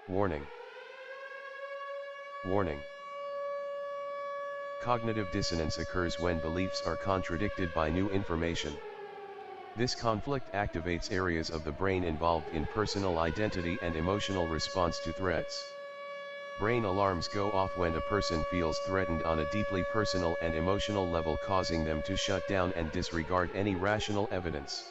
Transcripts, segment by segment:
Warning. Warning. Cognitive dissonance occurs when beliefs are contradicted by new information. This conflict activates areas of the brain involved in personal identity and emotional response to threats. Brain alarms go off when a person feels threatened on a deeply personal and emotional level, causing them to shut down and disregard any rational evidence.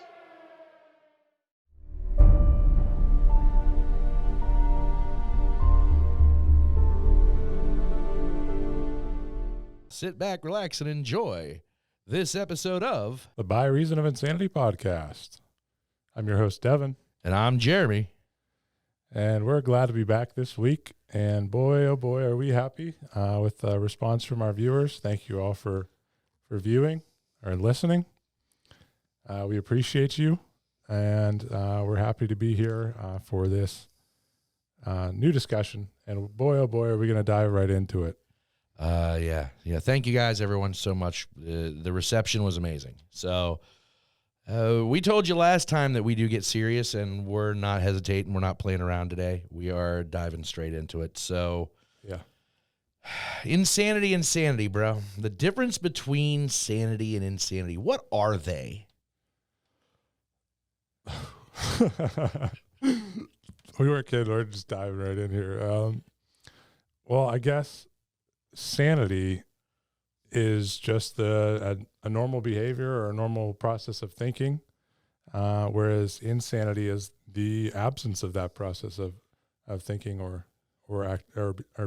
Sit back, relax, and enjoy this episode of the By Reason of Insanity podcast. I'm your host, Devin. And I'm Jeremy. And we're glad to be back this week. And boy, oh boy, are we happy with the response from our viewers. Thank you all for viewing or listening. We appreciate you. And we're happy to be here for this new discussion. And boy, oh boy, are we going to dive right into it. Yeah. Thank you guys, everyone, so much. The reception was amazing. So we told you last time that we do get serious, and we're not hesitating. We're not playing around today. We are diving straight into it. So yeah, insanity, bro. The difference between sanity and insanity. What are they? We weren't kidding. We're just diving right in here. Well, I guess sanity is just a normal behavior or a normal process of thinking, whereas insanity is the absence of that process of thinking or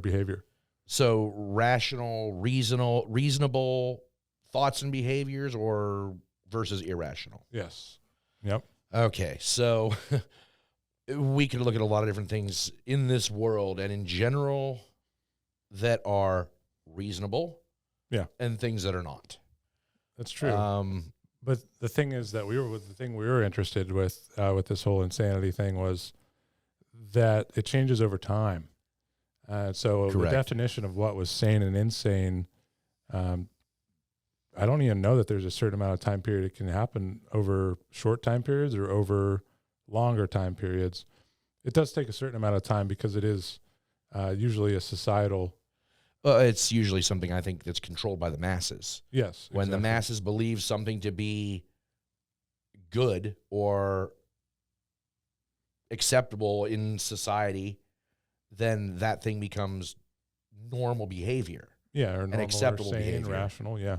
behavior. So rational, reasonable thoughts and behaviors, or versus irrational? Yes. Yep. Okay, so we could look at a lot of different things in this world and in general that are reasonable, and things that are not. That's true. But the thing is that we were interested with this whole insanity thing was that it changes over time. So Correct. The definition of what was sane and insane, I don't even know that there's a certain amount of time period it can happen over short time periods or over longer time periods. It does take a certain amount of time because it is usually a societal. It's usually something I think that's controlled by the masses. Yes. When exactly. the masses believe something to be good or acceptable in society, then that thing becomes normal behavior. Yeah, or normal, acceptable or sane, behavior. rational. Yeah.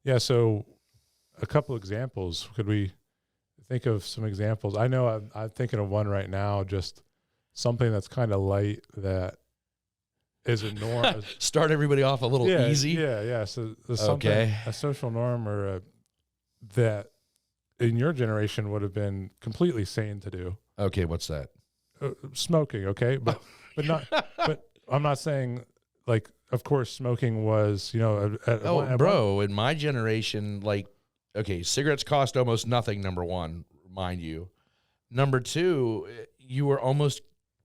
Yeah. So, a couple examples. Could we think of some examples? I know I'm thinking of one right now. Just something that's kind of light that is a norm. Start everybody off a little easy. Yeah. So there's something, a social norm or that in your generation would have been completely sane to do. Okay, what's that? Smoking. Okay, but not. But I'm not saying like. Of course, smoking was bro. In my generation, cigarettes cost almost nothing. Number one, mind you. Number two, you were almost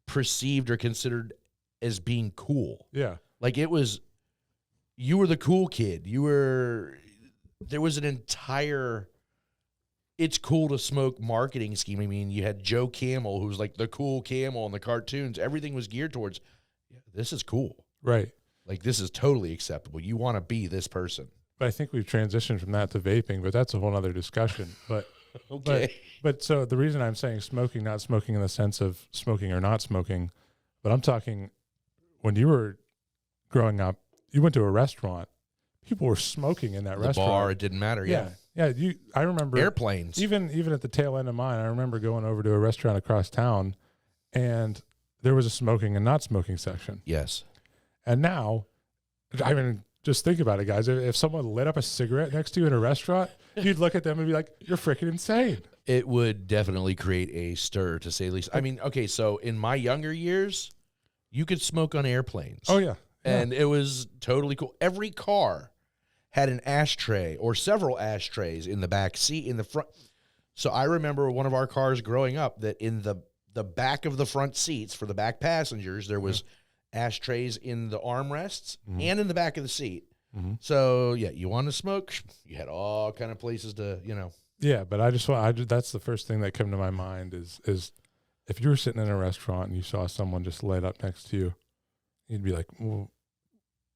perceived or considered as being cool. Yeah. Like you were the cool kid. There was an entire, it's cool to smoke marketing scheme. I mean, you had Joe Camel, who's like the cool camel in the cartoons. Everything was geared towards, this is cool. Right. Like, this is totally acceptable. You want to be this person. But I think we've transitioned from that to vaping, but that's a whole other discussion. But okay. But so the reason I'm saying smoking, not smoking in the sense of smoking or not smoking, but I'm talking when you were growing up, you went to a restaurant, people were smoking in that the restaurant. Bar, it didn't matter. Yeah. I remember airplanes. Even at the tail end of mine, I remember going over to a restaurant across town, and there was a smoking and not smoking section. Yes. And now, I mean, just think about it, guys. If someone lit up a cigarette next to you in a restaurant, you'd look at them and be like, "You're freaking insane." It would definitely create a stir, to say the least. I mean, okay, so in my younger years, you could smoke on airplanes. Oh, yeah. And it was totally cool. Every car had an ashtray or several ashtrays in the back seat, in the front. So I remember one of our cars growing up that in the back of the front seats for the back passengers, there was ashtrays in the armrests and in the back of the seat. Mm-hmm. So, yeah, you want to smoke? You had all kind of places to, Yeah, but I just want, that's the first thing that came to my mind is if you were sitting in a restaurant and you saw someone just laid up next to you, you'd be like, well,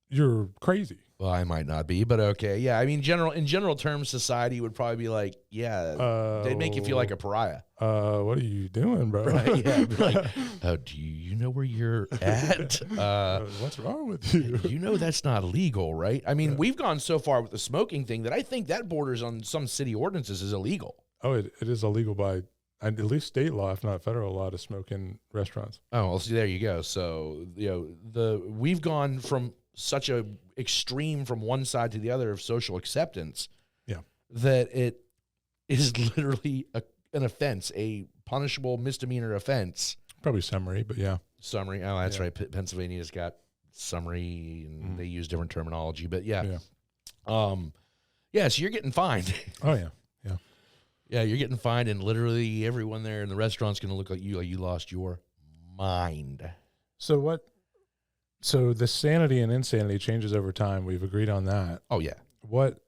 you're crazy. Well, I might not be, but okay. Yeah, I mean, in general terms, society would probably be like, yeah, they'd make you feel like a pariah. What are you doing, bro? Right? Yeah. Like, do you know where you're at? What's wrong with you? You know that's not legal, right? I mean, we've gone so far with the smoking thing that I think that borders on some city ordinances is illegal. Oh, it is illegal by at least state law, if not federal law, to smoke in restaurants. Oh, well, see, there you go. So, we've gone from such a extreme from one side to the other of social acceptance, that it is literally an offense, a punishable misdemeanor offense. Probably summary, but yeah. Summary. Oh, that's right. Pennsylvania's got summary, and they use different terminology, but yeah. So you're getting fined. Oh yeah. Yeah, you're getting fined, and literally everyone there in the restaurant's going to look like you lost your mind. So the sanity and insanity changes over time. We've agreed on that. Oh yeah. What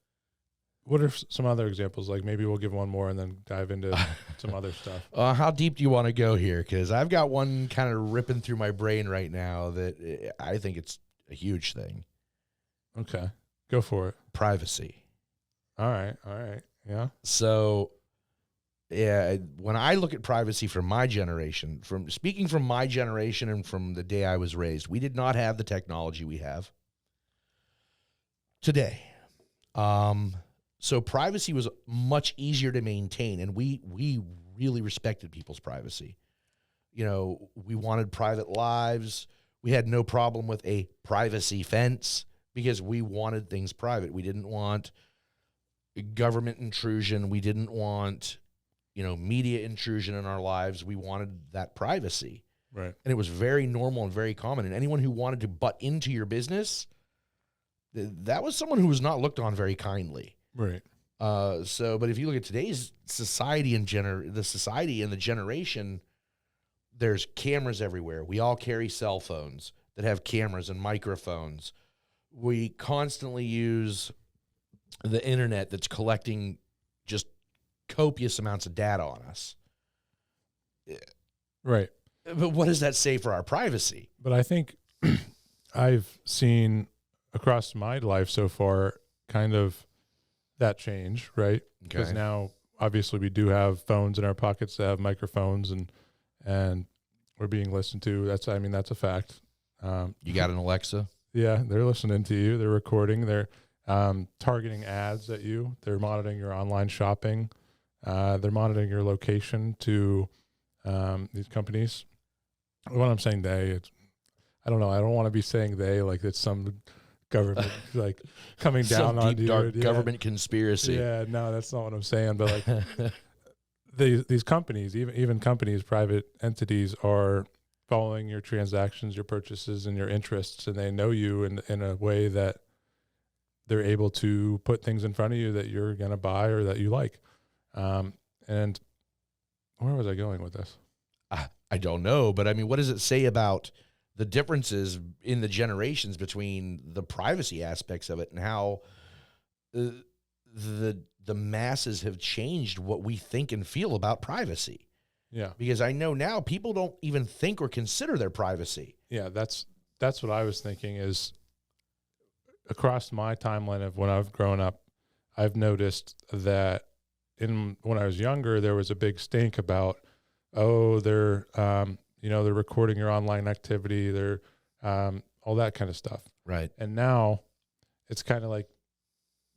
are some other examples? Like maybe we'll give one more and then dive into some other stuff. How deep do you want to go here? Because I've got one kind of ripping through my brain right now that I think it's a huge thing. Okay, go for it. Privacy. All right. Yeah. So, yeah, when I look at privacy from my generation, speaking from my generation and from the day I was raised, we did not have the technology we have today. So privacy was much easier to maintain, and we really respected people's privacy. We wanted private lives. We had no problem with a privacy fence because we wanted things private. We didn't want government intrusion. We didn't want media intrusion in our lives. We wanted that privacy. Right. And it was very normal and very common. And anyone who wanted to butt into your business, that was someone who was not looked on very kindly. Right. But if you look at today's society and the society and the generation, there's cameras everywhere. We all carry cell phones that have cameras and microphones. We constantly use the internet that's collecting just copious amounts of data on us. Right. But what does that say for our privacy? But I think I've seen across my life so far kind of that change, right? Because now obviously we do have phones in our pockets that have microphones and we're being listened to. That's a fact. You got an Alexa? Yeah, they're listening to you. They're recording. They're targeting ads at you. They're monitoring your online shopping. They're monitoring your location to these companies. When I'm saying they, I don't know. I don't want to be saying they like it's some government like coming down on you. Dark government conspiracy. Yeah, no, that's not what I'm saying. But like these companies, even companies, private entities are following your transactions, your purchases, and your interests, and they know you in a way that they're able to put things in front of you that you're going to buy or that you like. And where was I going with this? I don't know, but I mean, what does it say about the differences in the generations between the privacy aspects of it and how the masses have changed what we think and feel about privacy? Yeah. Because I know now people don't even think or consider their privacy. Yeah, that's what I was thinking is across my timeline of when I've grown up, I've noticed that when I was younger, there was a big stink about, they're recording your online activity. They're all that kind of stuff. Right. And now it's kind of like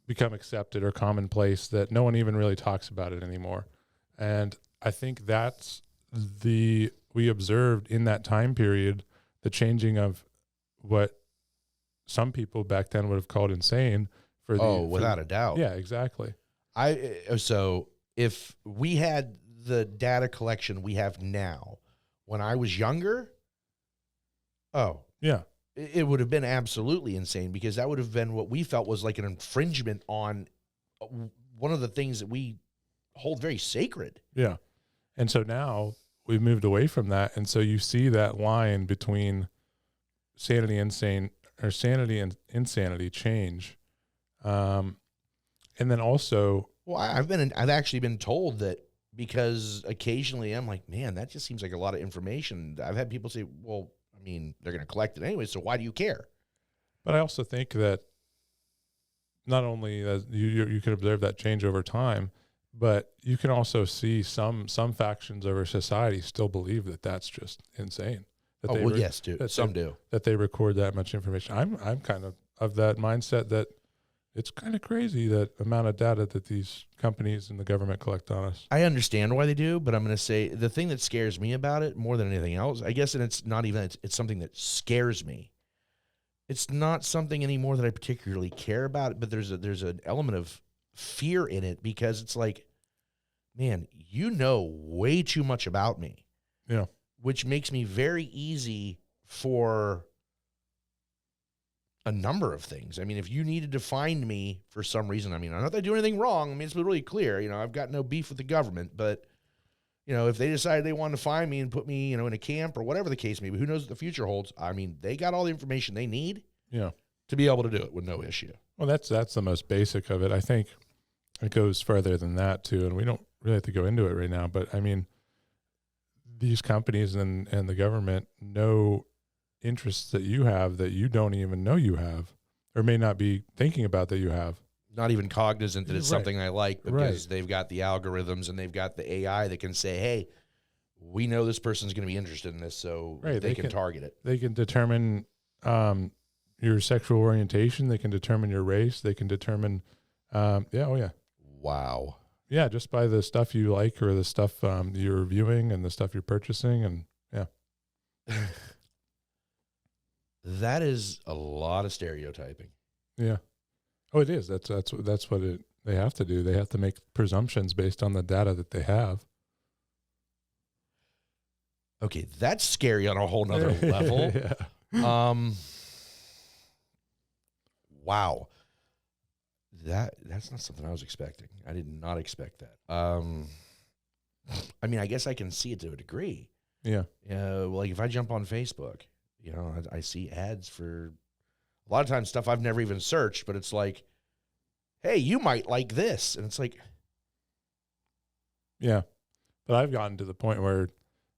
become accepted or commonplace that no one even really talks about it anymore. And I think that's we observed in that time period, the changing of what some people back then would have called insane. Without a doubt. Yeah, exactly. So if we had the data collection we have now, when I was younger, yeah, it would have been absolutely insane because that would have been what we felt was like an infringement on one of the things that we hold very sacred. Yeah. And so now we've moved away from that. And so you see that line between sanity and insanity change. And then also, well, I've actually been told that because occasionally I'm like, man, that just seems like a lot of information. I've had people say, well, I mean, they're going to collect it anyway, so why do you care? But I also think that not only that you can observe that change over time, but you can also see some factions of our society still believe that that's just insane. That Yes, do. Some do. That they record that much information. I'm kind of that mindset that it's kind of crazy that amount of data that these companies and the government collect on us. I understand why they do, but I'm going to say the thing that scares me about it more than anything else, I guess, and it's not even, it's something that scares me. It's not something anymore that I particularly care about, but there's an element of fear in it because it's like, man, you know way too much about me. Yeah. Which makes me very easy for a number of things. I mean, if you needed to find me for some reason, I mean, I'm not that I do anything wrong. I mean, it's really clear. You know, I've got no beef with the government, but, you know, if they decided they wanted to find me and put me, you know, in a camp or whatever the case may be, who knows what the future holds? I mean, they got all the information they need to be able to do it with no issue. Well, that's the most basic of it. I think it goes further than that too, and we don't really have to go into it right now, but I mean, these companies and the government know interests that you have that you don't even know you have or may not be thinking about that you have. Not even cognizant that it's something I like because they've got the algorithms and they've got the AI that can say, hey, we know this person's going to be interested in this, so they can target it. They can determine your sexual orientation. They can determine your race. They can determine, Wow. Yeah, just by the stuff you like or the stuff you're viewing and the stuff you're purchasing, and that is a lot of stereotyping. Yeah. Oh, it is. That's what they have to do. They have to make presumptions based on the data that they have. Okay, that's scary on a whole nother level. Wow. That's not something I was expecting. I did not expect that. I mean, I guess I can see it to a degree. Yeah. Like if I jump on Facebook, you know, I see ads for a lot of times stuff I've never even searched, but it's like, hey, you might like this. And it's like, yeah. But I've gotten to the point where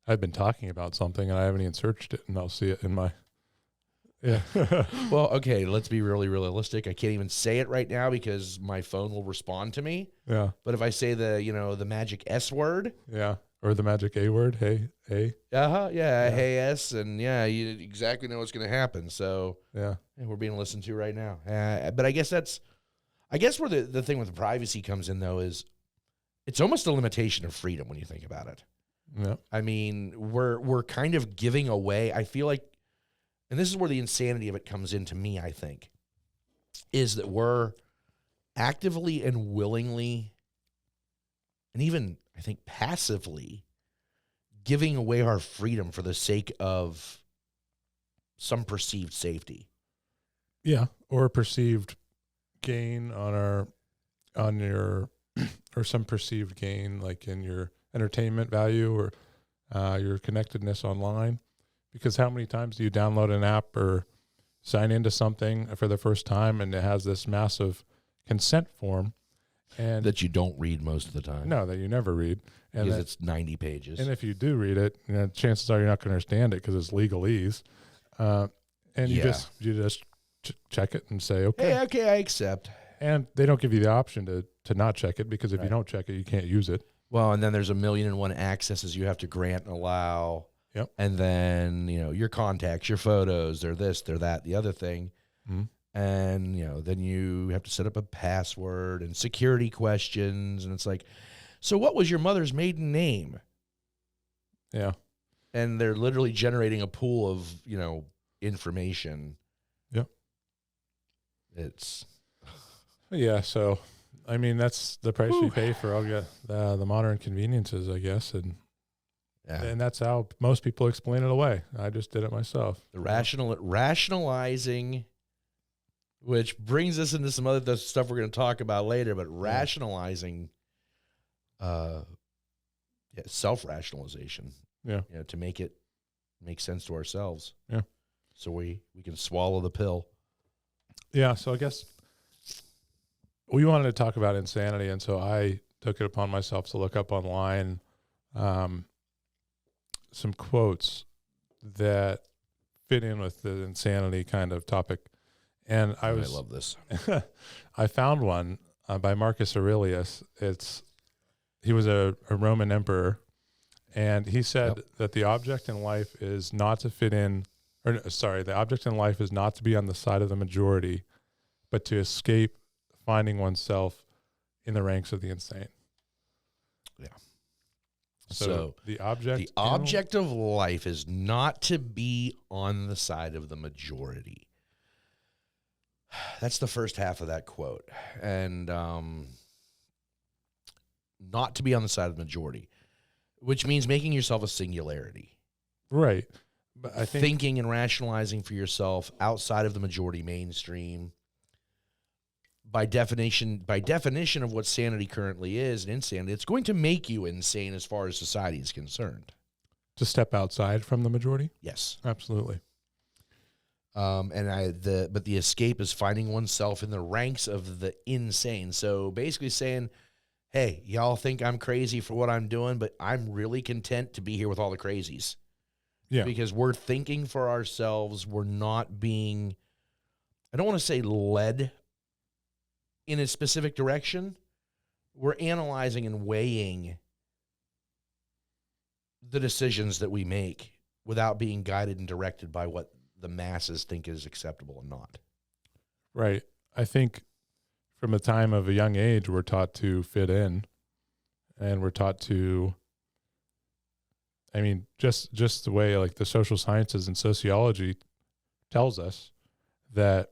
I've been talking about something and I haven't even searched it, and I'll see it in my, Well, okay, let's be really realistic. I can't even say it right now because my phone will respond to me. Yeah. But if I say the magic S word. Yeah. Or the magic A word. Hey. Yeah. Hey, S. And yeah, you exactly know what's going to happen. So yeah, we're being listened to right now. But I guess where the thing with privacy comes in though is it's almost a limitation of freedom when you think about it. Yeah. I mean, we're kind of giving away, I feel like, and this is where the insanity of it comes into me, I think, is that we're actively and willingly, and even, I think, passively giving away our freedom for the sake of some perceived safety. Yeah, or perceived gain or some perceived gain, like in your entertainment value or your connectedness online. Because how many times do you download an app or sign into something for the first time and it has this massive consent form, and that you don't read most of the time? No, that you never read. And because it's 90 pages. And if you do read it, chances are you're not going to understand it because it's legalese. And you just check it and say, okay. Hey, okay, I accept. And they don't give you the option to not check it, because if you don't check it, you can't use it. Well, and then there's 1,000,001 accesses you have to grant and allow. Yep. And then, your contacts, your photos, they're this, they're that, the other thing. Mm-hmm. And, then you have to set up a password and security questions. And it's like, so what was your mother's maiden name? Yeah. And they're literally generating a pool of, information. Yep. It's. Yeah. So, I mean, that's the price you pay for all the modern conveniences, I guess. And that's how most people explain it away. I just did it myself. The rationalizing, which brings us into some other stuff we're going to talk about later, but rationalizing, self-rationalization. Yeah. To make it make sense to ourselves. Yeah. So we can swallow the pill. Yeah. So I guess we wanted to talk about insanity. And so I took it upon myself to look up online some quotes that fit in with the insanity kind of topic. And I love this. I found one by Marcus Aurelius. He was a Roman emperor, and he said that the object in life is not to fit in, the object in life is not to be on the side of the majority, but to escape finding oneself in the ranks of the insane. Yeah. So the object of life is not to be on the side of the majority. That's the first half of that quote. And not to be on the side of the majority, which means making yourself a singularity. Right. But I think thinking and rationalizing for yourself outside of the majority mainstream. By definition of what sanity currently is and insanity, it's going to make you insane as far as society is concerned. To step outside from the majority? Yes. Absolutely. But the escape is finding oneself in the ranks of the insane. So basically saying, hey, y'all think I'm crazy for what I'm doing, but I'm really content to be here with all the crazies. Yeah. Because we're thinking for ourselves. We're not being, I don't want to say led in a specific direction. We're analyzing and weighing the decisions that we make without being guided and directed by what the masses think is acceptable and not. Right. I think from the time of a young age, we're taught to fit in, and we're taught to, just the way like the social sciences and sociology tells us that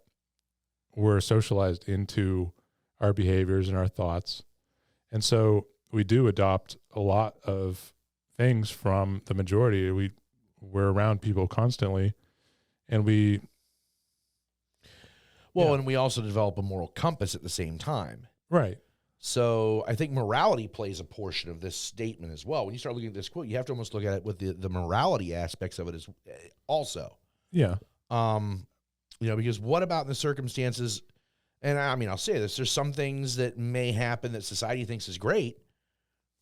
we're socialized into our behaviors and our thoughts. And so we do adopt a lot of things from the majority. We're around people constantly, and we and we also develop a moral compass at the same time. Right. So I think morality plays a portion of this statement as well. When you start looking at this quote, you have to almost look at it with the morality aspects of it as also. Yeah. Because what about in the circumstances, and I'll say this, there's some things that may happen that society thinks is great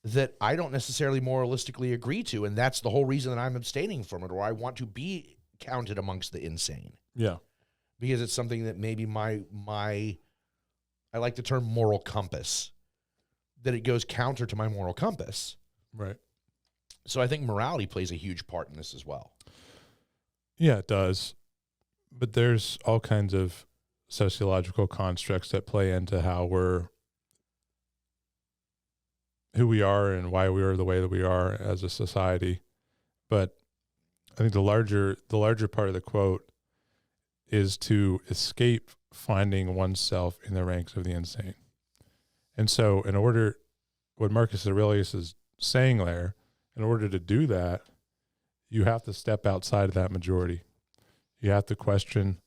that I don't necessarily moralistically agree to, and that's the whole reason that I'm abstaining from it, or I want to be counted amongst the insane. Yeah. Because it's something that maybe my I like the term moral compass, that it goes counter to my moral compass. Right. So I think morality plays a huge part in this as well. Yeah, it does. But there's all kinds of sociological constructs that play into who we are and why we are the way that we are as a society. But I think the larger part of the quote is to escape finding oneself in the ranks of the insane. And so what Marcus Aurelius is saying there, in order to do that, you have to step outside of that majority. You have to question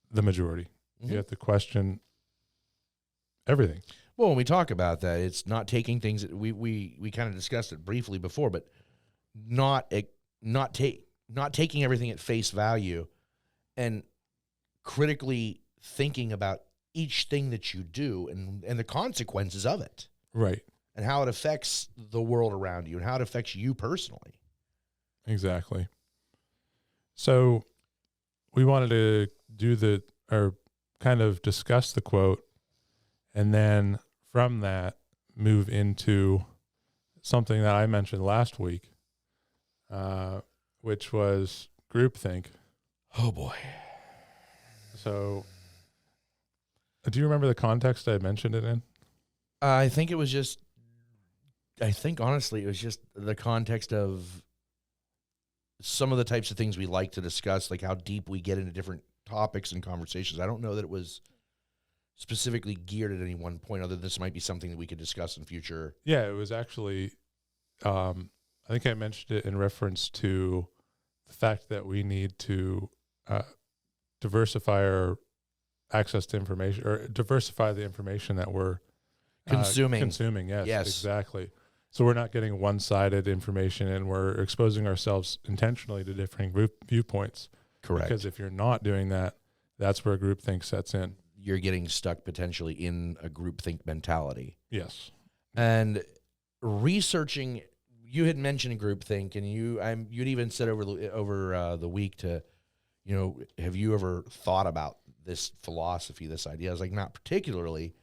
the majority. Mm-hmm. You have to question everything. Well, when we talk about that, it's not taking things that we kind of discussed it briefly before, but not taking everything at face value and critically thinking about each thing that you do and the consequences of it. Right. And how it affects the world around you and how it affects you personally. Exactly. So we wanted to kind of discuss the quote, and then from that move into something that I mentioned last week, which was groupthink. Oh boy. So do you remember the context I mentioned it in? I think honestly, it was just the context of some of the types of things we like to discuss, like how deep we get into different topics and conversations. I don't know that it was specifically geared at any one point, other than this might be something that we could discuss in future. Yeah, it was actually, I think I mentioned it in reference to the fact that we need to diversify our access to information, or diversify the information that we're consuming. Yes, exactly. So we're not getting one-sided information, and we're exposing ourselves intentionally to differing viewpoints. Correct. Because if you're not doing that, that's where groupthink sets in. you're getting stuck potentially in a groupthink mentality. Yes. And researching, you had mentioned groupthink, and you'd even said over the week to, have you ever thought about this philosophy, this idea? I was like, not particularly.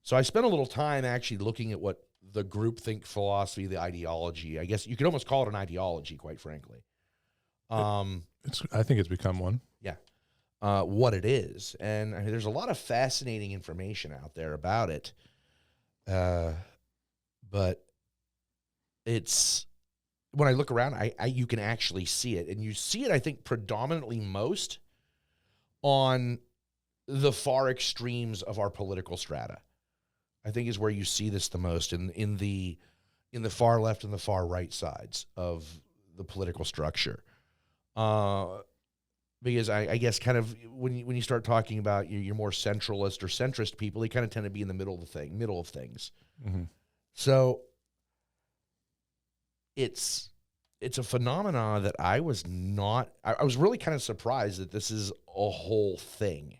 So I spent a little time actually looking at what the groupthink philosophy, the ideology, I guess you could almost call it an ideology, quite frankly. I think it's become one. Yeah. What it is. And I mean, there's a lot of fascinating information out there about it. But it's, when I look around, you can actually see it. And you see it, I think, predominantly most on the far extremes of our political strata. I think is where you see this the most, in the far left and the far right sides of the political structure. Because I guess kind of when you start talking about your more centralist or centrist people, they kind of tend to be in the middle of things. Mm-hmm. So it's a phenomenon that I was really kind of surprised that this is a whole thing.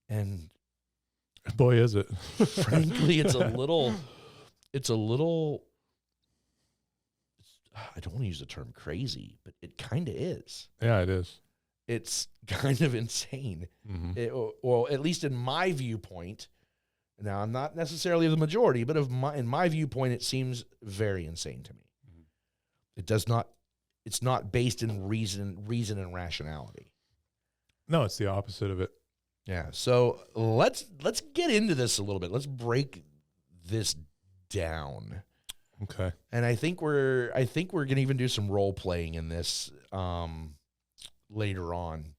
And boy, is it. Frankly, it's a little, I don't want to use the term crazy, but it kind of is. Yeah, it is. It's kind of insane. Mm-hmm. Well, at least in my viewpoint. Now, I'm not necessarily the majority, but in my viewpoint, it seems very insane to me. Mm-hmm. It's not based in reason and rationality. No, it's the opposite of it. Yeah. So let's get into this a little bit. Let's break this down. Okay. And I think we're gonna even do some role playing in this later on,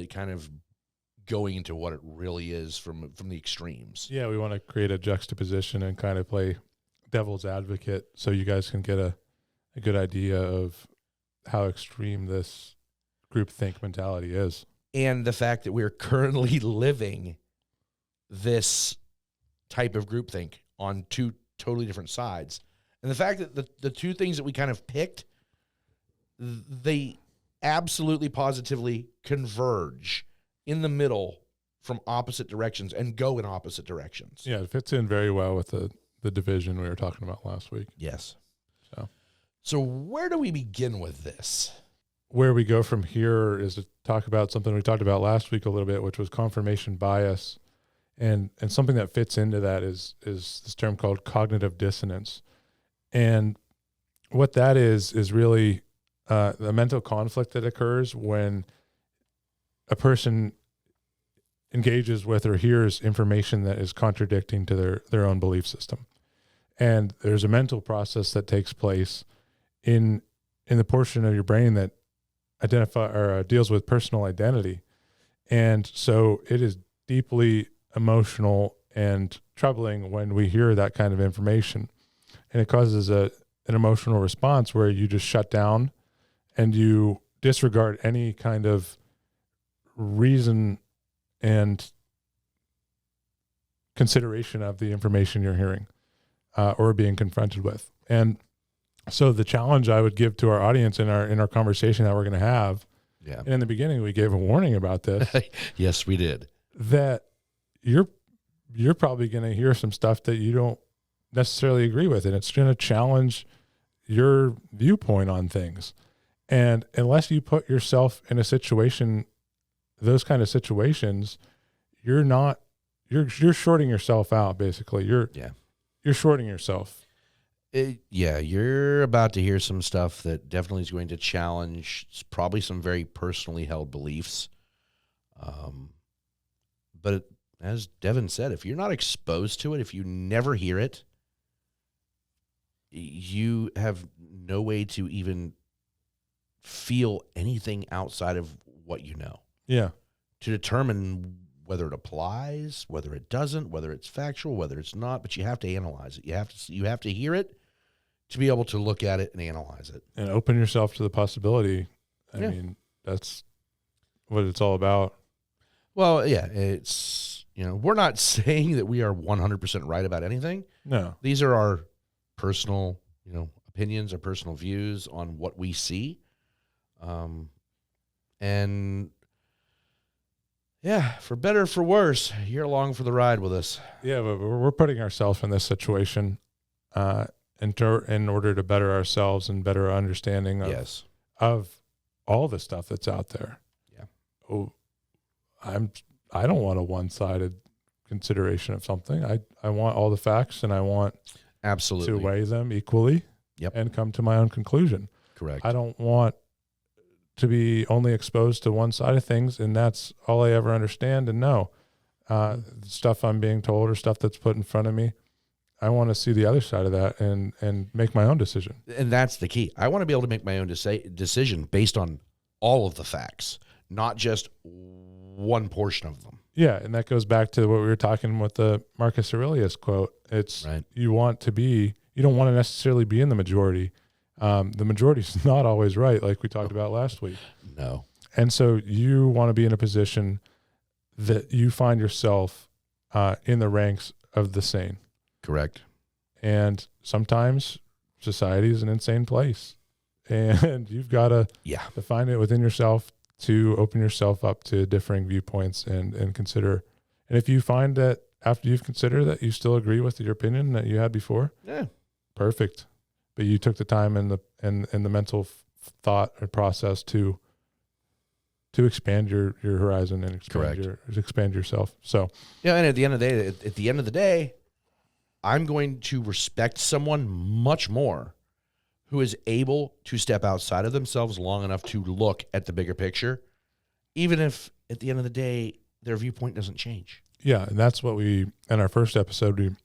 kind of going into what it really is from the extremes. Yeah, we want to create a juxtaposition and kind of play devil's advocate, so you guys can get a good idea of how extreme this groupthink mentality is. And the fact that we're currently living this type of groupthink on two totally different sides. And the fact that the two things that we kind of picked, they absolutely positively converge in the middle from opposite directions and go in opposite directions. Yeah, it fits in very well with the division we were talking about last week. Yes. So where do we begin with this? Where we go from here is to talk about something we talked about last week a little bit, which was confirmation bias. And something that fits into that is this term called cognitive dissonance. And what that is really the mental conflict that occurs when a person engages with or hears information that is contradicting to their own belief system. And there's a mental process that takes place in the portion of your brain that deals with personal identity. And so it is deeply emotional and troubling when we hear that kind of information. And it causes an emotional response where you just shut down and you disregard any kind of reason and consideration of the information you're hearing or being confronted with. And so the challenge I would give to our audience in our conversation that we're going to have, and in the beginning we gave a warning about this. Yes, we did. That you're probably going to hear some stuff that you don't necessarily agree with, and it's going to challenge your viewpoint on things. And unless you put yourself in a situation, those kind of situations, you're shorting yourself out. Basically, you're shorting yourself. You're about to hear some stuff that definitely is going to challenge probably some very personally held beliefs. But as Devin said, if you're not exposed to it, if you never hear it, you have no way to even feel anything outside of what you know. Yeah. To determine whether it applies, whether it doesn't, whether it's factual, whether it's not, but you have to analyze it. You have to hear it to be able to look at it and analyze it. And open yourself to the possibility. I mean, that's what it's all about. Well, yeah, it's, we're not saying that we are 100% right about anything. No. These are our personal, opinions, our personal views on what we see. And Yeah, for better or for worse, you're along for the ride with us. Yeah, but we're putting ourselves in this situation in order to better ourselves and better understanding of all the stuff that's out there. Yeah. Oh, I don't want a one-sided consideration of something. I want all the facts, and I want absolutely to weigh them equally. Yep. And come to my own conclusion. Correct. I don't want to be only exposed to one side of things, and that's all I ever understand and know. Stuff I'm being told or stuff that's put in front of me, I want to see the other side of that and make my own decision. And that's the key. I want to be able to make my own decision based on all of the facts, not just one portion of them. Yeah, and that goes back to what we were talking with the Marcus Aurelius quote. It's right. You don't want to necessarily be in the majority. The majority is not always right, like we talked about last week. No. And so you want to be in a position that you find yourself in the ranks of the sane. Correct. And sometimes society is an insane place. And you've got to find it within yourself to open yourself up to differing viewpoints and consider. And if you find that after you've considered that you still agree with your opinion that you had before, perfect. But you took the time and the mental thought or process to expand your horizon and expand yourself. So and at the end of the day, I'm going to respect someone much more who is able to step outside of themselves long enough to look at the bigger picture, even if at the end of the day their viewpoint doesn't change. Yeah, and that's what in our first episode, we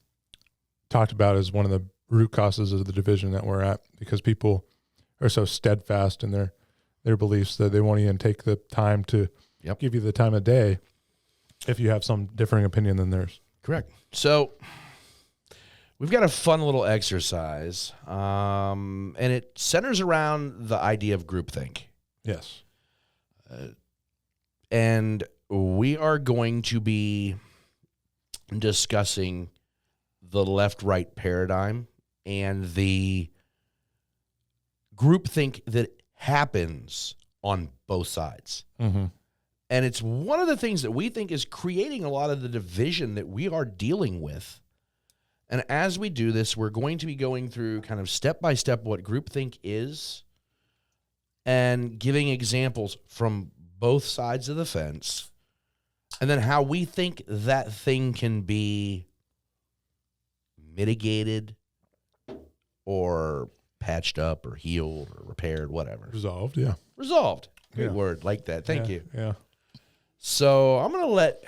talked about as one of the root causes of the division that we're at, because people are so steadfast in their beliefs that they won't even take the time to give you the time of day if you have some differing opinion than theirs. Correct. So we've got a fun little exercise, and it centers around the idea of groupthink. Yes. And we are going to be discussing the left-right paradigm and the groupthink that happens on both sides. Mm-hmm. And it's one of the things that we think is creating a lot of the division that we are dealing with. And as we do this, we're going to be going through kind of step-by-step what groupthink is and giving examples from both sides of the fence, and then how we think that thing can be mitigated or patched up or healed or repaired, whatever. Resolved, yeah. Resolved. Good word. Like that. Thank you. Yeah. So I'm going to let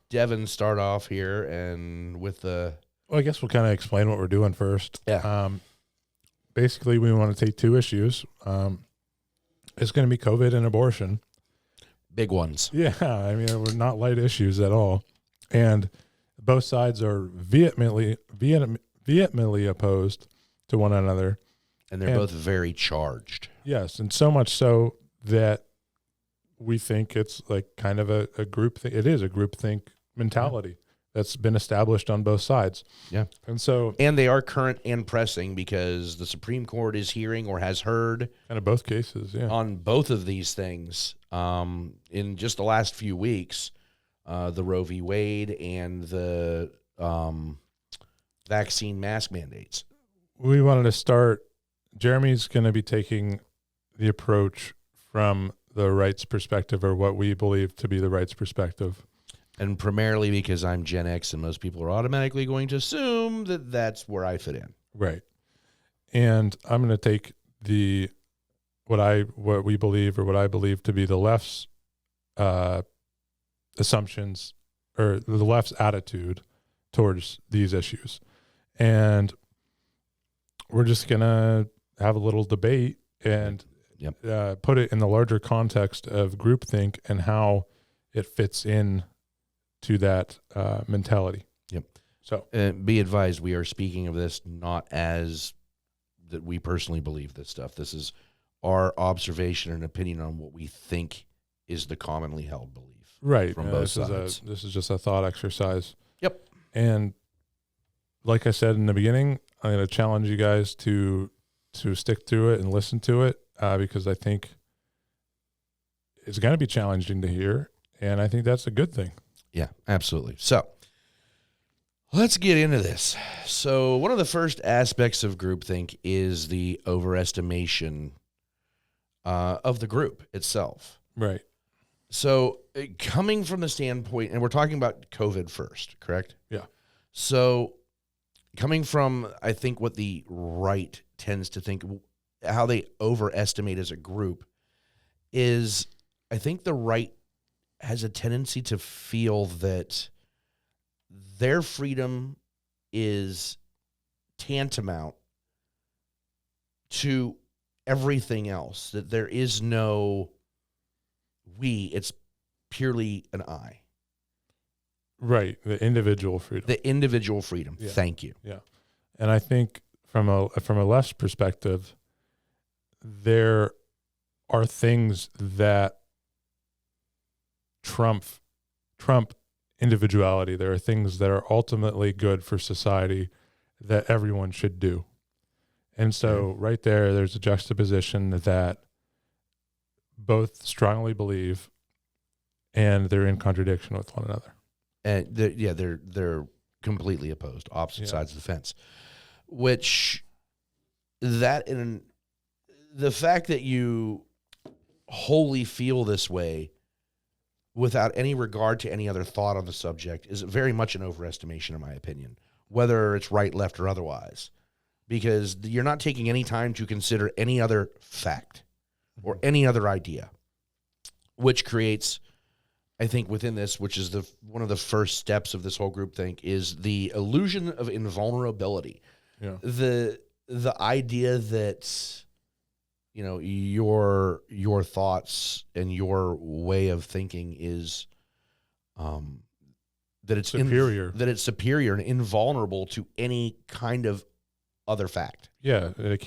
Devin start off here and with the... Well, I guess we'll kind of explain what we're doing first. Yeah. Basically, we want to take two issues. It's going to be COVID and abortion. Big ones. Yeah, I mean, we're not light issues at all. And both sides are vehemently opposed to one another. And they're both very charged. Yes, and so much so that we think it's like kind of a group thing. It is a groupthink mentality that's been established on both sides. Yeah. And they are current and pressing because the Supreme Court is hearing or has heard kind of both cases, on both of these things. In just the last few weeks, the Roe v. Wade and the vaccine mask mandates. We wanted to start. Jeremy's going to be taking the approach from the rights perspective, or what we believe to be the rights perspective. And primarily because I'm Gen X and most people are automatically going to assume that that's where I fit in. Right. And I'm going to take what we believe, or what I believe to be the left's assumptions, or the left's attitude towards these issues. And we're just going to have a little debate and put it in the larger context of groupthink and how it fits in to that mentality. Yep. So be advised, we are speaking of this not as that we personally believe this stuff. This is our observation and opinion on what we think is the commonly held belief. Right. From both sides. This is just a thought exercise. Yep. And like I said in the beginning, I'm going to challenge you guys to stick through it and listen to it, because I think it's going to be challenging to hear. And I think that's a good thing. Yeah, absolutely. So let's get into this. So one of the first aspects of groupthink is the overestimation of the group itself. Right. So coming from the standpoint, and we're talking about COVID first, correct? Yeah. So coming from, I think, what the right tends to think, how they overestimate as a group is, I think the right has a tendency to feel that their freedom is tantamount to everything else, that there is no we, it's purely an I. Right. The individual freedom. The individual freedom. Yeah. Thank you. Yeah. And I think from a left perspective, there are things that trump individuality. There are things that are ultimately good for society that everyone should do. And so right there's a juxtaposition that both strongly believe and they're in contradiction with one another. And they're completely opposed, opposite sides of the fence. Which the fact that you wholly feel this way without any regard to any other thought on the subject is very much an overestimation, in my opinion, whether it's right, left, or otherwise, because you're not taking any time to consider any other fact or any other idea, which creates, I think, within this, which is one of the first steps of this whole group think, is the illusion of invulnerability. Yeah. The idea that, you know, your thoughts and your way of thinking is that it's superior. That it's superior and invulnerable to any kind of other fact. Yeah, it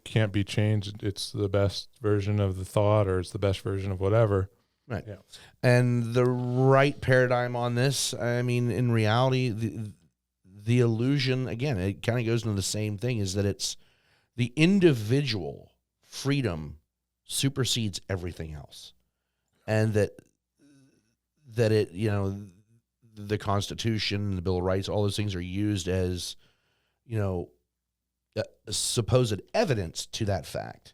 can't be changed. It's the best version of the thought, or it's the best version of whatever. Right. Yeah. And the right paradigm on this, I mean, in reality, the illusion, again, it kind of goes into the same thing, is that it's the individual freedom supersedes everything else. And that it, you know, the Constitution, the Bill of Rights, all those things are used as, you know, supposed evidence to that fact.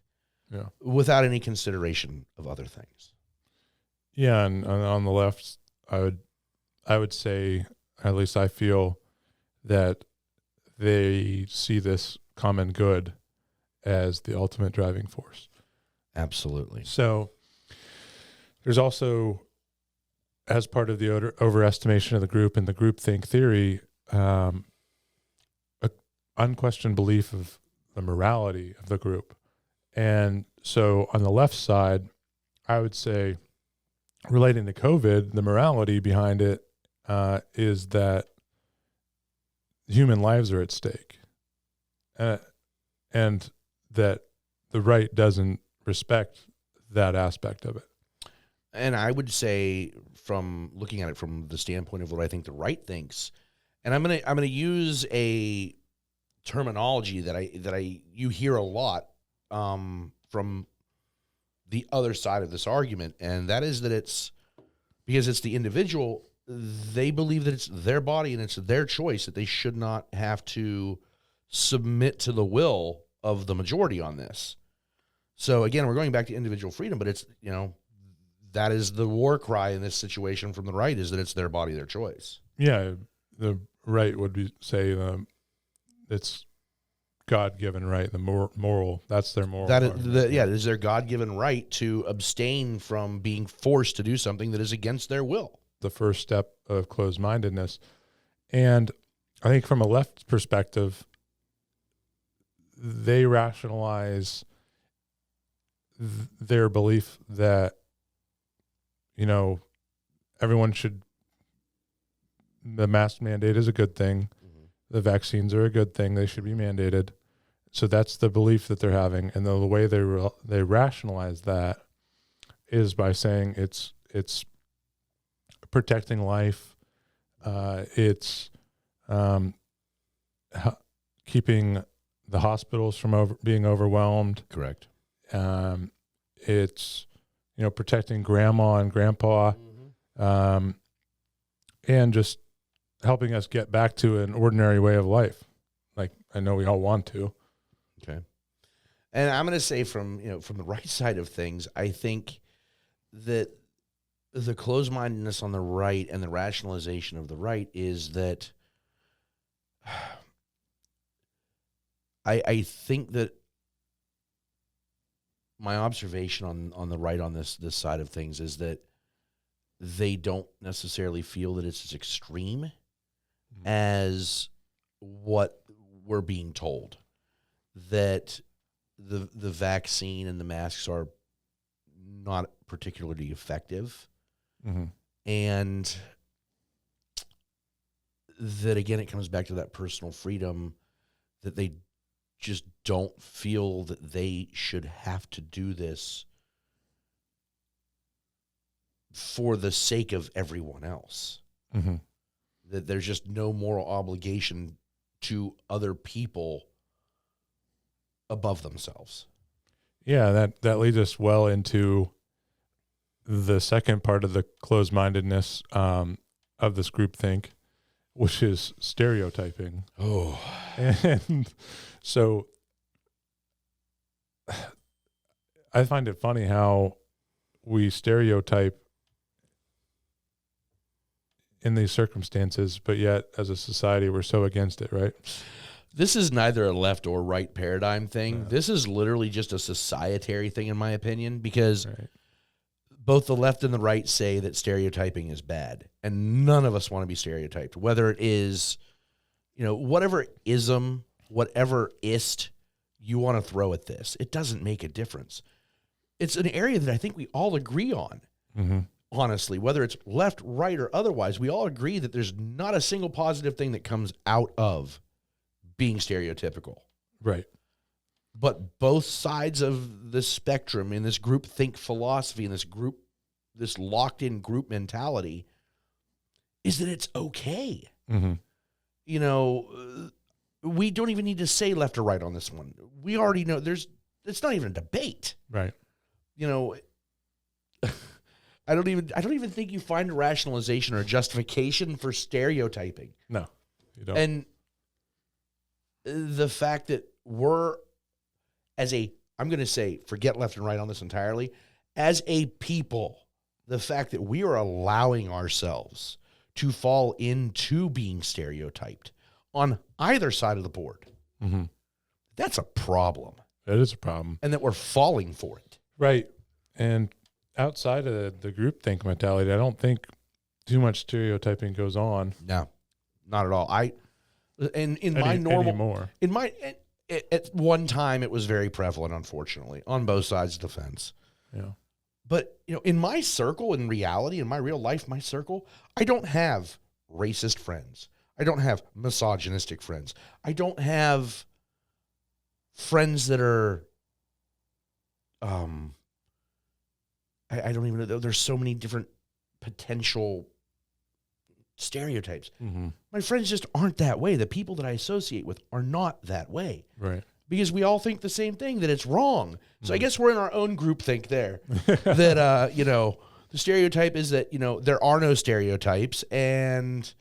Yeah. Without any consideration of other things. Yeah, and on the left, I would say, at least I feel, that they see this common good as the ultimate driving force. Absolutely. So there's also, as part of the overestimation of the group and the groupthink theory, a unquestioned belief of the morality of the group. And so on the left side, I would say, relating to COVID, the morality behind it is that human lives are at stake, and that the right doesn't respect that aspect of it. And I would say, from looking at it from the standpoint of what I think the right thinks, and I'm gonna use a terminology that you hear a lot from the other side of this argument, and that is that it's because it's the individual, they believe that it's their body and it's their choice, that they should not have to submit to the will of the majority on this. So again, we're going back to individual freedom, but it's, you know, that is the war cry in this situation from the right, is that it's their body, their choice. Yeah, the right would say it's God-given right, the moral, that's their moral. That is, it is their God-given right to abstain from being forced to do something that is against their will. The first step of closed-mindedness. And I think from a left perspective, they rationalize their belief that, you know, the mask mandate is a good thing. Mm-hmm. The vaccines are a good thing. They should be mandated. So that's the belief that they're having. And the way they rationalize that is by saying it's protecting life. It's keeping the hospitals from being overwhelmed. Correct. It's, protecting grandma and grandpa, and just helping us get back to an ordinary way of life. Like I know we all want to. Okay. And I'm going to say from the right side of things, I think that the closed-mindedness on the right and the rationalization of the right is that I think that my observation on the right on this side of things is that they don't necessarily feel that it's as extreme as what we're being told, that the vaccine and the masks are not particularly effective. And that, again, it comes back to that personal freedom, that they just don't feel that they should have to do this for the sake of everyone else. That there's just no moral obligation to other people above themselves. Yeah, that leads us well into the second part of the closed-mindedness of this groupthink, which is stereotyping. Oh. And so I find it funny how we stereotype in these circumstances, but yet as a society, we're so against it, right? This is neither a left or right paradigm thing. No. This is literally just a societary thing, in my opinion, because both the left and the right say that stereotyping is bad, and none of us want to be stereotyped, whether it is, whatever ism, whatever ist you want to throw at this. It doesn't make a difference. It's an area that I think we all agree on. Honestly, whether it's left, right, or otherwise, we all agree that there's not a single positive thing that comes out of being stereotypical. Right. But both sides of the spectrum in this groupthink philosophy, in this locked-in group mentality, is that it's okay. We don't even need to say left or right on this one. We already know it's not even a debate. Right. I don't even think you find a rationalization or a justification for stereotyping. No, you don't. And the fact that we're, I'm going to say, forget left and right on this entirely, as a people, the fact that we are allowing ourselves to fall into being stereotyped on either side of the board, that's a problem. That is a problem. And that we're falling for it. Right. And outside of the groupthink mentality, I don't think too much stereotyping goes on. No, not at all. At one time it was very prevalent, unfortunately, on both sides of the fence. Yeah. But, in my circle, in reality, in my real life, my circle, I don't have racist friends. I don't have misogynistic friends. I don't have friends that are, I don't even know. There's so many different potential stereotypes. My friends just aren't that way. The people that I associate with are not that way. Right. Because we all think the same thing, that it's wrong. So I guess we're in our own groupthink there. That, the stereotype is that, there are no stereotypes, and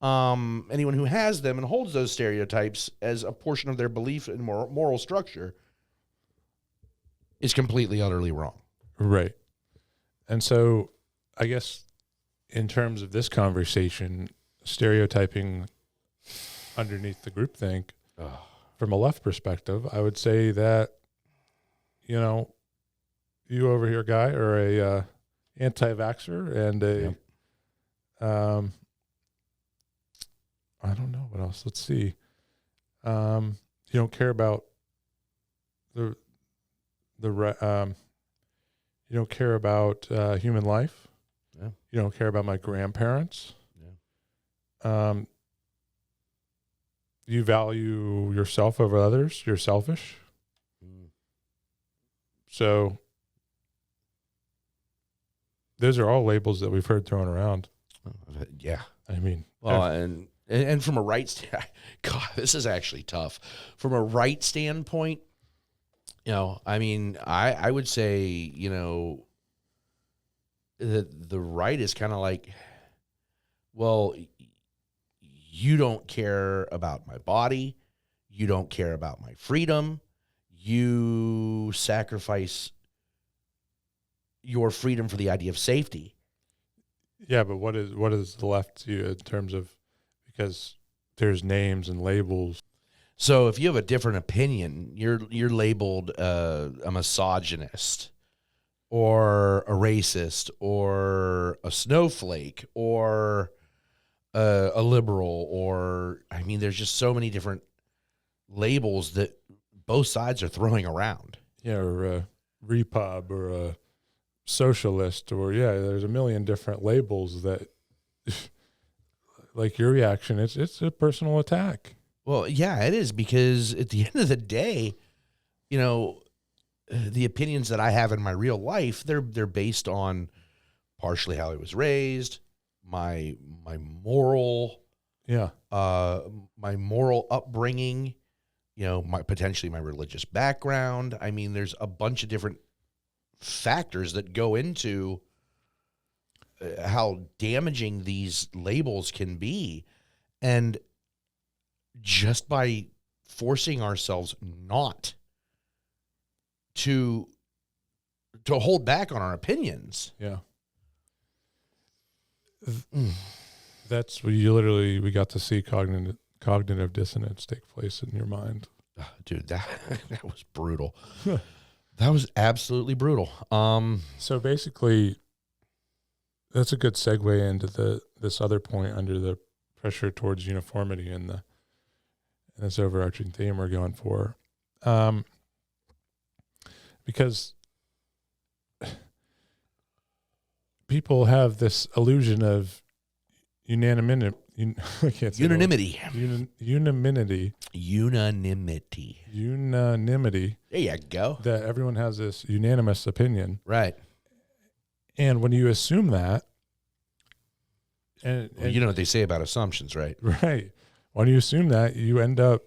anyone who has them and holds those stereotypes as a portion of their belief and moral structure is completely, utterly wrong. Right. And so I guess in terms of this conversation, stereotyping underneath the groupthink, from a left perspective, I would say that, you over here, guy, are a anti-vaxxer and I don't know what else. Let's see. You don't care about you don't care about human life. Yeah. You don't care about my grandparents. Yeah. You value yourself over others. You're selfish. So those are all labels that we've heard thrown around. Yeah. I mean, well, and from a right, God, this is actually tough. From a right standpoint, I would say, the right is kind of like, well, you don't care about my body. You don't care about my freedom. You sacrifice your freedom for the idea of safety. Yeah, but what is left to you in terms of, because there's names and labels. So if you have a different opinion, you're labeled a misogynist or a racist or a snowflake or a liberal, or I mean, there's just so many different labels that both sides are throwing around. Yeah, or a repub or a socialist, or there's a million different labels that, like your reaction, it's a personal attack. Well, yeah, it is, because at the end of the day, you know, the opinions that I have in my real life, they're based on partially how I was raised, my moral, my moral upbringing, you know, potentially my religious background. I mean, there's a bunch of different factors that go into how damaging these labels can be. And just by forcing ourselves not to hold back on our opinions. Yeah. That's we got to see cognitive dissonance take place in your mind. Dude, that was brutal. That was absolutely brutal. So basically, that's a good segue into this other point under the pressure towards uniformity and this overarching theme we're going for. Because people have this illusion of unanimity. I can't say unanimity. Unanimity. There you go. That everyone has this unanimous opinion. Right. And when you assume that, and you know what they say about assumptions, right? Right. When you assume that, you end up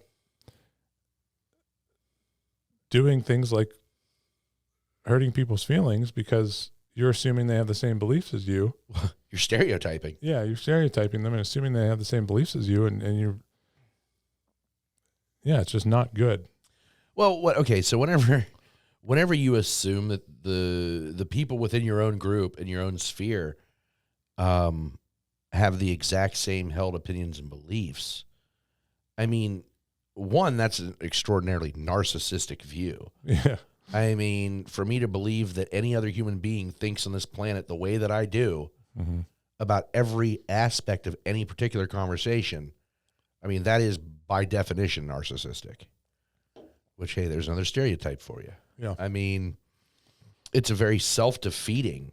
doing things like hurting people's feelings because you're assuming they have the same beliefs as you. You're stereotyping. Yeah, you're stereotyping them and assuming they have the same beliefs as you, and you're, it's just not good. Well, okay, so whenever you assume that the people within your own group and your own sphere have the exact same held opinions and beliefs, I mean, one, that's an extraordinarily narcissistic view. Yeah. I mean, for me to believe that any other human being thinks on this planet the way that I do about every aspect of any particular conversation, I mean, that is by definition narcissistic. Which, hey, there's another stereotype for you. Yeah. I mean, it's a very self-defeating,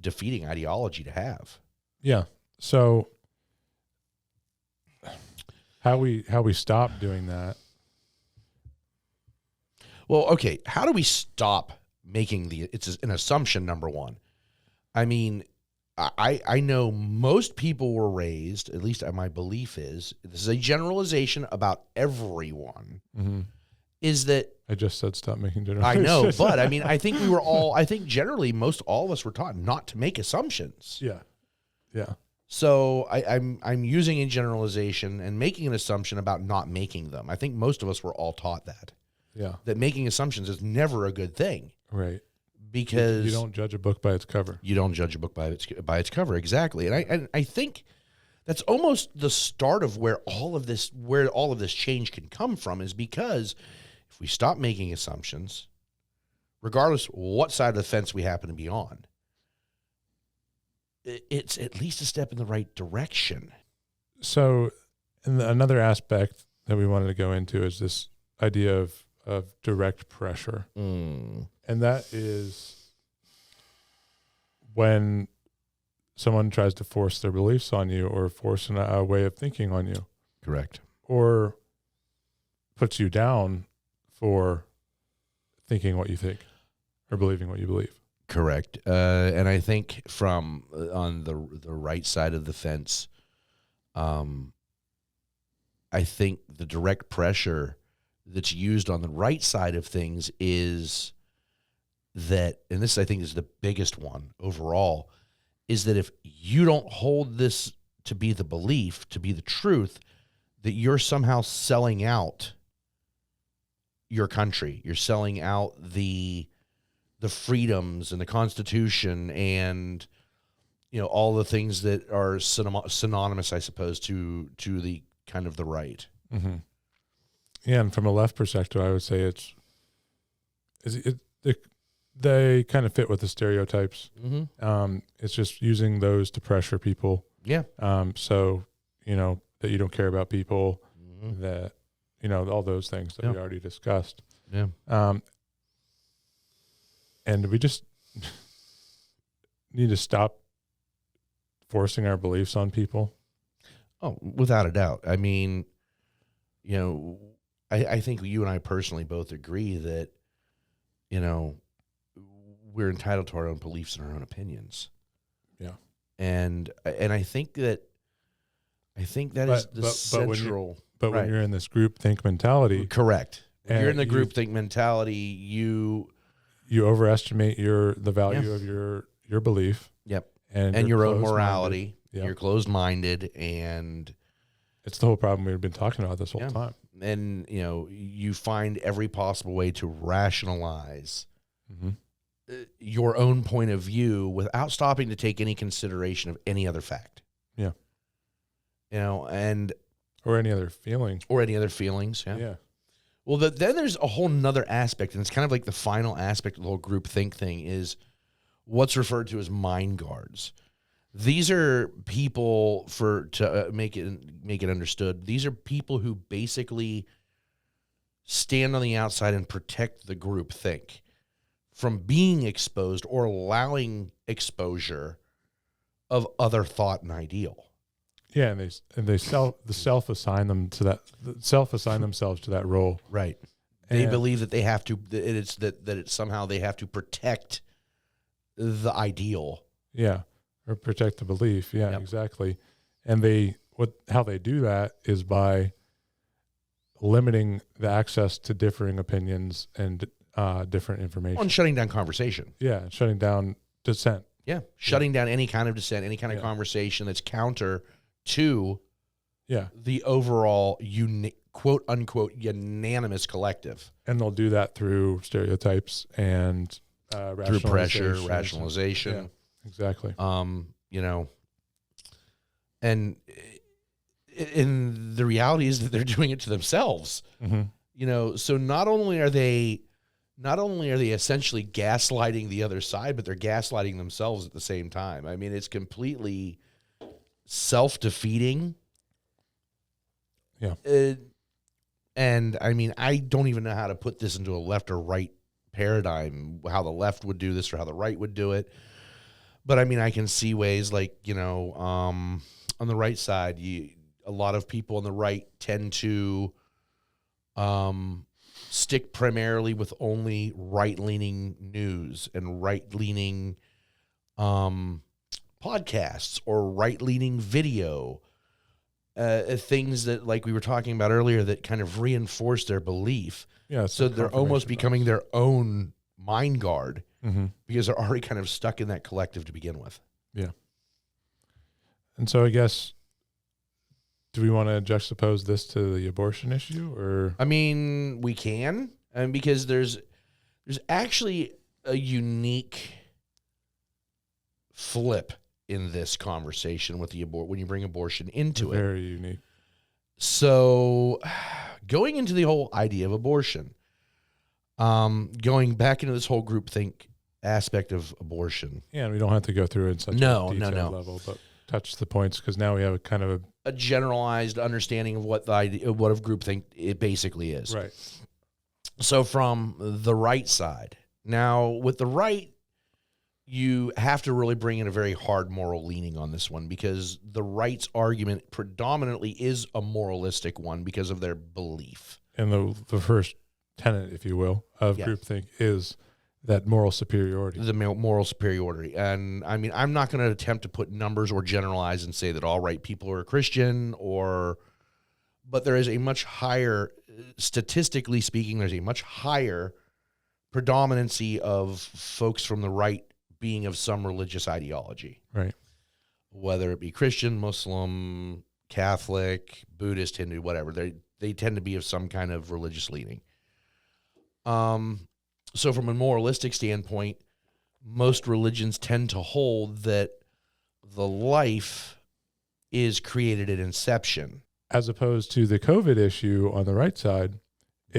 defeating ideology to have. Yeah. So how we stop doing that? Well, okay, how do we stop making it's an assumption, number one. I mean, I know most people were raised, at least my belief is, this is a generalization about everyone, is that... I just said stop making generalizations. I know, but I mean, I think generally all of us were taught not to make assumptions. Yeah. Yeah. So I'm using a generalization and making an assumption about not making them. I think most of us were all taught that. Yeah. That making assumptions is never a good thing. Right. Because you don't judge a book by its cover. You don't judge a book by its cover, exactly. And I think that's almost the start of where all of this change can come from, is because if we stop making assumptions, regardless what side of the fence we happen to be on, it's at least a step in the right direction. So another aspect that we wanted to go into is this idea of direct pressure. And that is when someone tries to force their beliefs on you or force a way of thinking on you. Correct. Or puts you down for thinking what you think or believing what you believe. Correct. And I think on the right side of the fence, I think the direct pressure that's used on the right side of things is that, and this I think is the biggest one overall, is that if you don't hold this to be the belief, to be the truth, that you're somehow selling out your country. You're selling out the freedoms and the Constitution and, you know, all the things that are synonymous, I suppose, to the kind of the right. Mm-hmm. Yeah, and from a left perspective, I would say they kind of fit with the stereotypes. Mm-hmm. It's just using those to pressure people. Yeah. So, you know, that you don't care about people, Mm-hmm. that, you know, all those things that we already discussed. Yeah. And we just need to stop forcing our beliefs on people. Oh, without a doubt. I mean, you know, I think you and I personally both agree that, you know, we're entitled to our own beliefs and our own opinions. Yeah. And I think that is the central. But when you're in this groupthink mentality, correct. When you're in the you- groupthink mentality, you overestimate the value of your belief. Yep. And your own closed-minded. morality. Yep. You're closed-minded, and it's the whole problem we've been talking about this whole time. And, you know, you find every possible way to rationalize your own point of view without stopping to take any consideration of any other fact. Yeah. You know, Or any other feeling. or any other feelings. Yeah. Yeah. Well, then there's a whole nother aspect, and it's kind of like the final aspect of the whole groupthink thing is what's referred to as mind guards. These are people, to make it understood, these are people who basically stand on the outside and protect the groupthink from being exposed or allowing exposure of other thought and ideal. Yeah, and they self-assign themselves to that role. Right. They And- believe that they have to. It's somehow they have to protect the ideal. Yeah, or protect the belief. Yeah, Yep. exactly. And how they do that is by limiting the access to differing opinions and different information. On shutting down conversation. Yeah, shutting down dissent. Yeah. Shutting down any kind of dissent, any kind of Yeah. conversation that's counter to Yeah, the overall quote unquote unanimous collective. and they'll do that through stereotypes and Through pressure, rationalizations. rationalization. Yeah, exactly. You know, and in the reality is that they're doing it to themselves. Mm-hmm. You know, so not only are they essentially gaslighting the other side, but they're gaslighting themselves at the same time. I mean, it's completely self-defeating. Yeah. And I mean, I don't even know how to put this into a left or right paradigm, how the left would do this or how the right would do it. But I mean, I can see ways like, you know, on the right side, a lot of people on the right tend to stick primarily with only right-leaning news and right-leaning podcasts or right-leaning video, things that, like we were talking about earlier, that kind of reinforce their belief. Yeah, So they're almost becoming their own mind guard Mm-hmm. because they're already kind of stuck in that collective to begin with. Yeah. And so I guess, do we want to juxtapose this to the abortion issue, or? I mean, we can, and because there's actually a unique flip in this conversation with when you bring abortion into it. Very unique. So, going into the whole idea of abortion, going back into this whole groupthink aspect of abortion. Yeah, and we don't have to go through it in such a detailed level, but touch the points because now we have a kind of a generalized understanding of what a groupthink it basically is. right. So from the right side, now with the right, you have to really bring in a very hard moral leaning on this one because the right's argument predominantly is a moralistic one because of their belief. And the first tenet, if you will, of groupthink is that moral superiority. The moral superiority. And I mean, I'm not going to attempt to put numbers or generalize and say that all right people are Christian but there is a much higher statistically speaking, there's a much higher predominancy of folks from the right being of some religious ideology. Right. Whether it be Christian, Muslim, Catholic, Buddhist, Hindu, whatever. They tend to be of some kind of religious leaning. So from a moralistic standpoint, most religions tend to hold that the life is created at inception. As opposed to the COVID issue on the right side,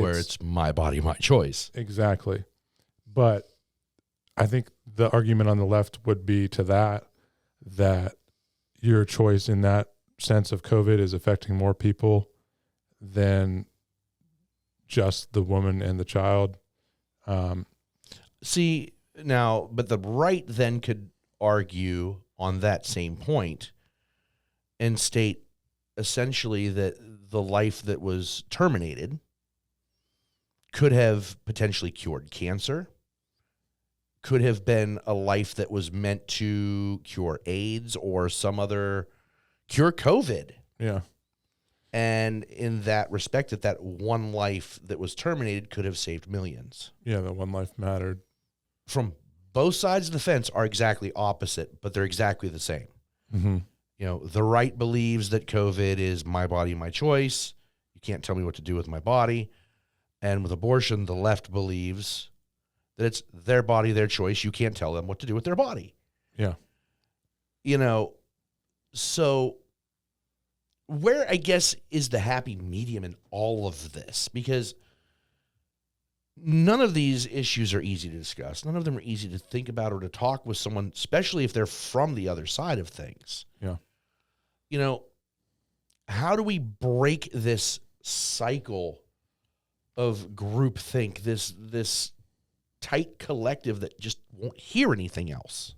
Where it's my body, my choice. Exactly. But I think the argument on the left would be to that your choice in that sense of COVID is affecting more people than just the woman and the child. See, now, but the right then could argue on that same point and state essentially that the life that was terminated could have potentially cured cancer, could have been a life that was meant to cure AIDS or some other cure COVID. Yeah. And in that respect, that one life that was terminated could have saved millions. Yeah, that one life mattered. From both sides of the fence are exactly opposite, but they're exactly the same. Mm-hmm. You know, the right believes that COVID is my body, my choice. You can't tell me what to do with my body. And with abortion, the left believes that it's their body, their choice. You can't tell them what to do with their body. Yeah. You know, so where, I guess, is the happy medium in all of this? Because none of these issues are easy to discuss. None of them are easy to think about or to talk with someone, especially if they're from the other side of things. Yeah. You know, how do we break this cycle of groupthink, this tight collective that just won't hear anything else?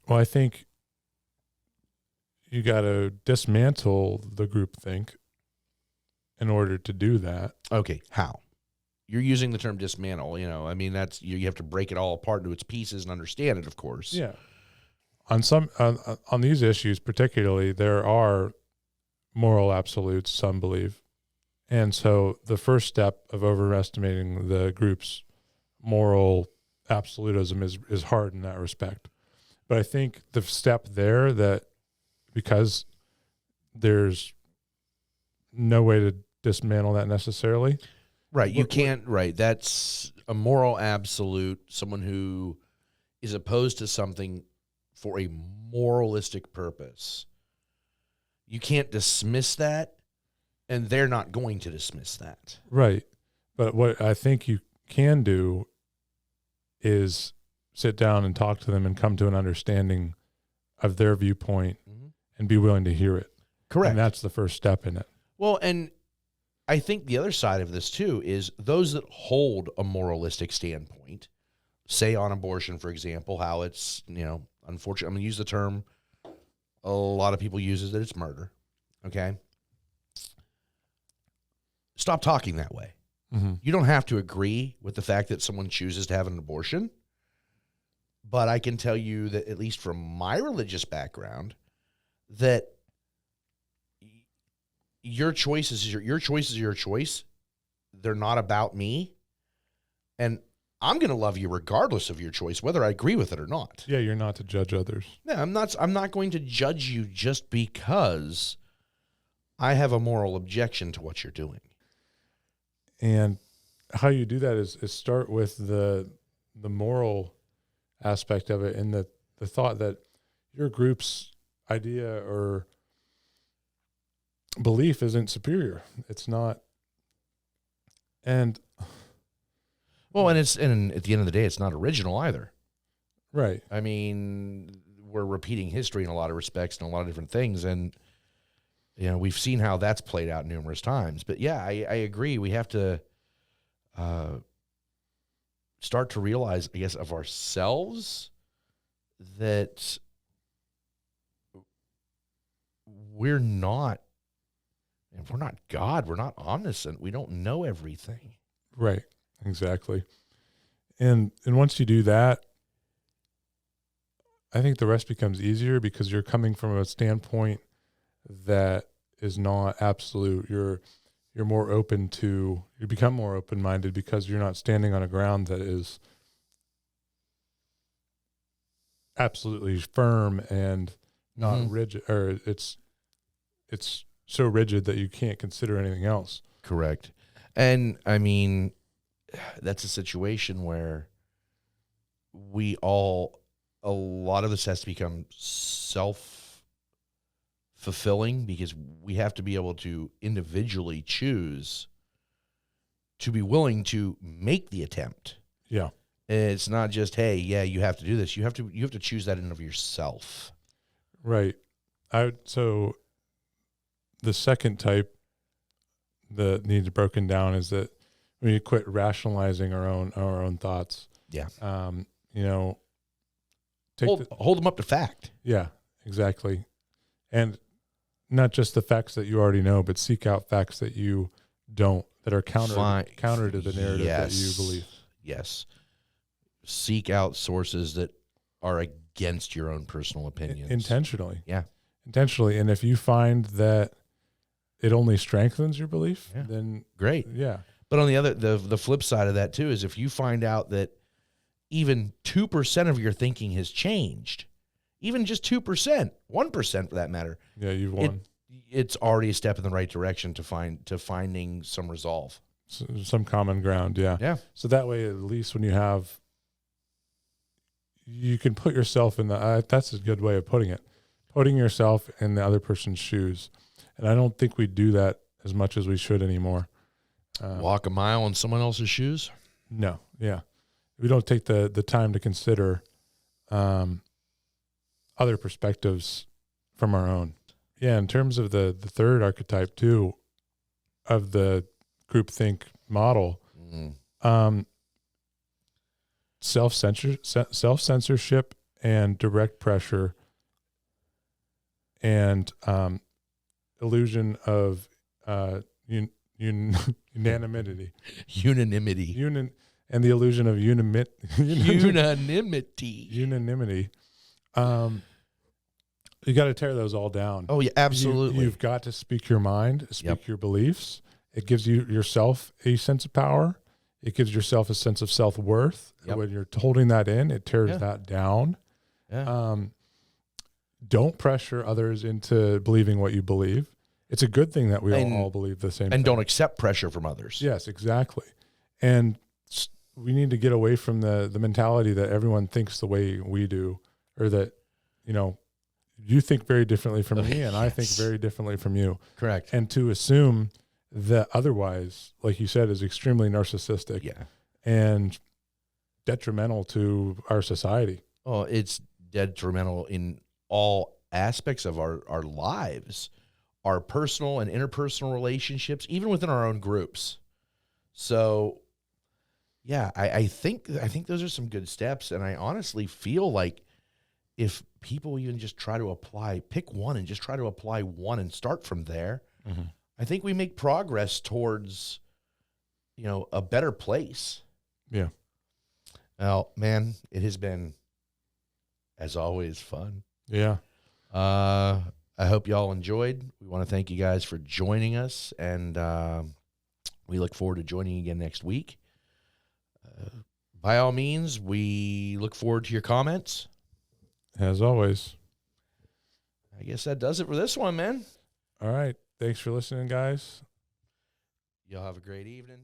Well, I think you got to dismantle the groupthink in order to do that. Okay, how? You're using the term dismantle, you know. I mean, that's you have to break it all apart into its pieces and understand it, of course. Yeah. On these issues particularly, there are moral absolutes, some believe. And so the first step of overestimating the group's moral absolutism is hard in that respect. But I think the step there, that because there's no way to dismantle that necessarily. Right, you can't, right, that's a moral absolute, someone who is opposed to something for a moralistic purpose. You can't dismiss that, and they're not going to dismiss that. Right. But what I think you can do is sit down and talk to them and come to an understanding of their viewpoint and be willing to hear it. Correct. And that's the first step in it. Well, and I think the other side of this, too, is those that hold a moralistic standpoint, say on abortion, for example, how it's, you know, unfortunately, I'm going to use the term a lot of people use is that it's murder, okay? Stop talking that way. Mm-hmm. You don't have to agree with the fact that someone chooses to have an abortion, but I can tell you that, at least from my religious background, that your choice is your choice. They're not about me. And I'm going to love you regardless of your choice, whether I agree with it or not. Yeah, you're not to judge others. No, I'm not going to judge you just because I have a moral objection to what you're doing. And how you do that is start with the moral aspect of it, and the thought that your group's idea or belief isn't superior. It's not. And well, and at the end of the day, it's not original either. Right. I mean, we're repeating history in a lot of respects and a lot of different things, and you know, we've seen how that's played out numerous times. But yeah, I agree. We have to start to realize, I guess, of ourselves that we're not God. We're not omniscient. We don't know everything. Right. Exactly. And once you do that, I think the rest becomes easier because you're coming from a standpoint that is not absolute. You become more open-minded because you're not standing on a ground that is absolutely firm and not rigid, or it's so rigid that you can't consider anything else. Correct. And I mean, that's a situation where a lot of this has to become self-fulfilling, because we have to be able to individually choose to be willing to make the attempt. Yeah. It's not just, hey, yeah, you have to do this. You have to choose that in and of yourself. Right. So the second type that needs broken down is that we quit rationalizing our own thoughts. Yeah. Hold them up to fact. Yeah, exactly. And not just the facts that you already know, but seek out facts that you don't, that are counter to the narrative that you believe. Yes. Seek out sources that are against your own personal opinions. Intentionally. Yeah. Intentionally. And if you find that it only strengthens your belief, then great. Yeah. But on the flip side of that too is if you find out that even 2% of your thinking has changed, even just 2%, 1% for that matter. Yeah, you've won. It's already a step in the right direction to finding some resolve. Some common ground, yeah. Yeah. So that way, at least when you can put yourself in that's a good way of putting it, putting yourself in the other person's shoes. And I don't think we do that as much as we should anymore. Walk a mile in someone else's shoes? No, yeah. We don't take the time to consider other perspectives from our own. Yeah, in terms of the third archetype too of the groupthink model, self-censorship and direct pressure and illusion of unanimity. And the illusion of unanimity. You got to tear those all down. Oh yeah, absolutely. You've got to speak your mind, speak your beliefs. It gives yourself a sense of power. It gives yourself a sense of self-worth. When you're holding that in, it tears that down. Yeah. Don't pressure others into believing what you believe. It's a good thing that we all believe the same thing. And don't accept pressure from others. Yes, exactly. And we need to get away from the mentality that everyone thinks the way we do, or that, you think very differently from me and I think very differently from you. Correct. And to assume that otherwise, like you said, is extremely narcissistic and detrimental to our society. Oh, it's detrimental in all aspects of our lives, our personal and interpersonal relationships, even within our own groups. So, yeah, I think those are some good steps, and I honestly feel like if people even just try to pick one and just try to apply one and start from there, I think we make progress towards, a better place. Yeah. Well, man, it has been, as always, fun. Yeah. I hope y'all enjoyed. We want to thank you guys for joining us, and we look forward to joining you again next week. By all means, we look forward to your comments. As always. I guess that does it for this one, man. All right. Thanks for listening, guys. Y'all have a great evening.